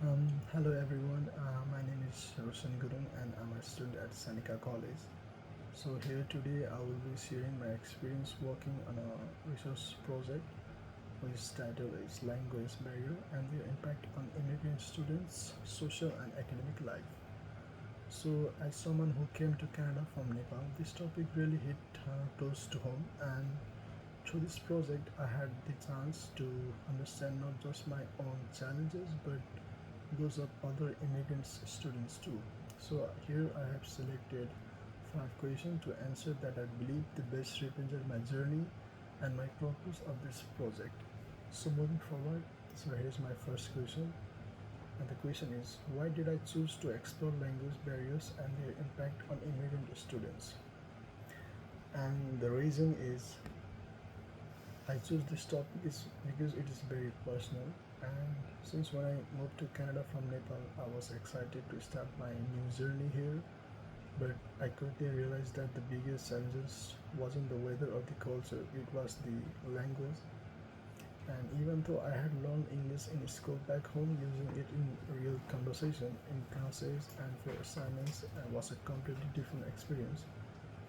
Hello everyone, my name is Roshan Gurung and I'm a student at Seneca College. So here today I will be sharing my experience working on a research project whose title is Language Barrier and their impact on immigrant students' social and academic life. So as someone who came to Canada from Nepal, this topic really hit close to home, and through this project I had the chance to understand not just my own challenges but those of other immigrants students too. So here I have selected 5 questions to answer that I believe the best represent my journey and my purpose of this project. So moving forward, so here is my first question. And the question is, why did I choose to explore language barriers and their impact on immigrant students? And the reason is I choose this topic is because it is very personal, and since when I moved to Canada from Nepal, I was excited to start my new journey here, but I quickly realized that the biggest challenges wasn't the weather or the culture, it was the language. And even though I had learned English in school back home, using it in real conversation, in classes and for assignments was a completely different experience.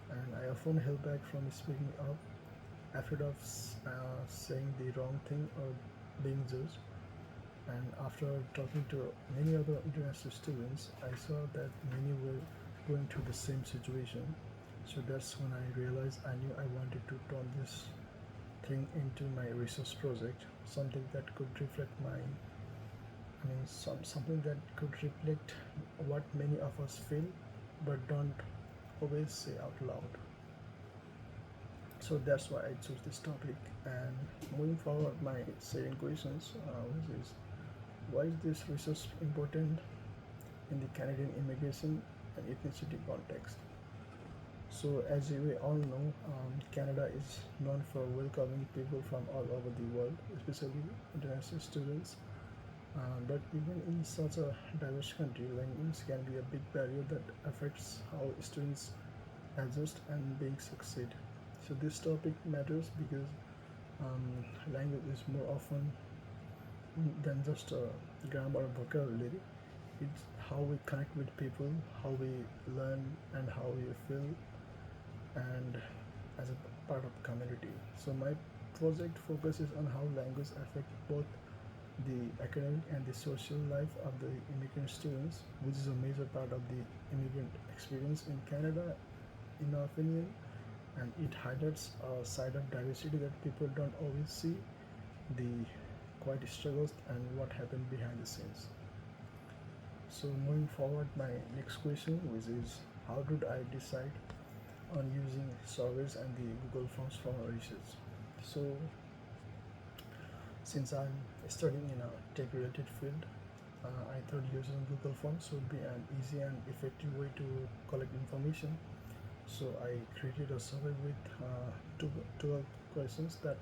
And I often held back from speaking up, afraid of saying the wrong thing or being judged. And after talking to many other international students, I saw that many were going through the same situation. So that's when I realized I knew I wanted to turn this thing into my research project, something that could reflect something that could reflect what many of us feel but don't always say out loud. So that's why I chose this topic. And moving forward, my second questions, which is why is this research important in the Canadian immigration and ethnicity context? So, as we all know, Canada is known for welcoming people from all over the world, especially international students. But even in such a diverse country, language can be a big barrier that affects how students adjust and being succeed. So this topic matters because language is more often than just grammar or vocabulary. It's how we connect with people, how we learn, and how we feel, and as a part of community. So my project focuses on how language affect both the academic and the social life of the immigrant students, which is a major part of the immigrant experience in Canada, in our opinion, and it highlights a side of diversity that people don't always see, the quiet struggles and what happened behind the scenes. So moving forward, my next question, which is how did I decide on using surveys and the Google Forms for my research? So since I'm studying in a tech-related field, I thought using Google Forms would be an easy and effective way to collect information. So I created a survey with 12 questions that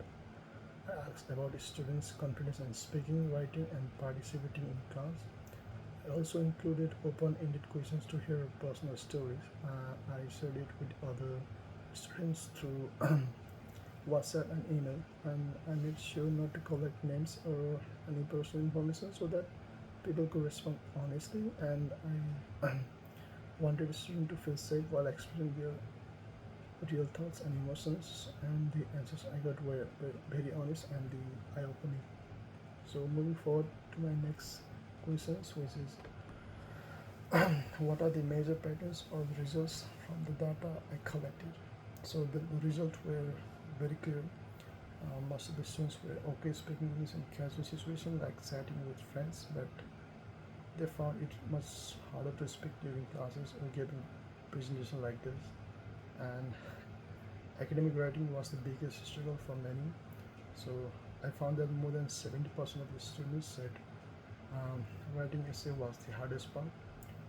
asked about students' confidence in speaking, writing, and participating in class. I also included open-ended questions to hear personal stories. I shared it with other students through WhatsApp and email, and I made sure not to collect names or any personal information so that people could respond honestly. And I wanted a student to feel safe while expressing their real thoughts and emotions. And the answers I got were very honest and the eye-opening. So moving forward to my next questions, which is what are the major patterns or the results from the data I collected? So the results were very clear. Most of the students were okay speaking English in casual situations like chatting with friends, but they found it much harder to speak during classes or giving presentation like this. And academic writing was the biggest struggle for many. So I found that more than 70% of the students said writing essay was the hardest part.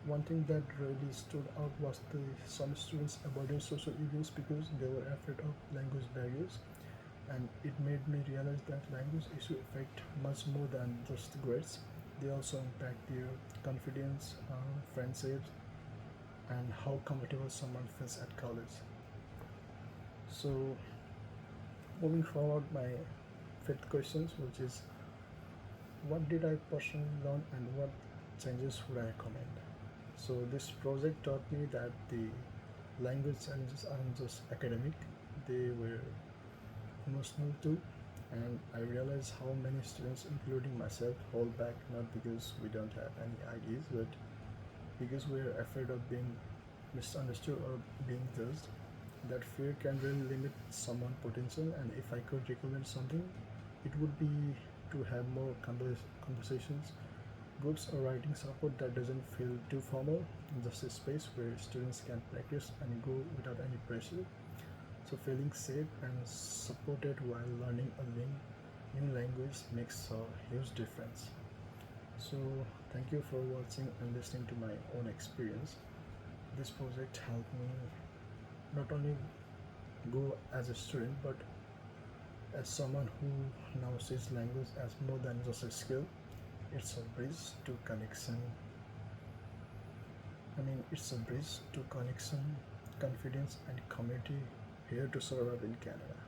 One thing that really stood out was the some students avoiding social events because they were afraid of language barriers, and it made me realize that language issue affect much more than just grades. They also impact their confidence, friendships, and how comfortable someone feels at college. So moving forward, my fifth questions, which is what did I personally learn and what changes would I recommend? So this project taught me that the language challenges aren't just academic, they were emotional too. And I realized how many students, including myself, hold back not because we don't have any ideas, but because we are afraid of being misunderstood or being judged. That fear can really limit someone's potential, and if I could recommend something, it would be to have more conversations, groups, or writing support that doesn't feel too formal, just a space where students can practice and grow without any pressure. So, feeling safe and supported while learning a new language makes a huge difference. So, thank you for watching and listening to my own experience. This project helped me not only go as a student but as someone who now sees language as more than just a skill. It's a bridge to connection. It's a bridge to connection, confidence, and community here to survive in Canada.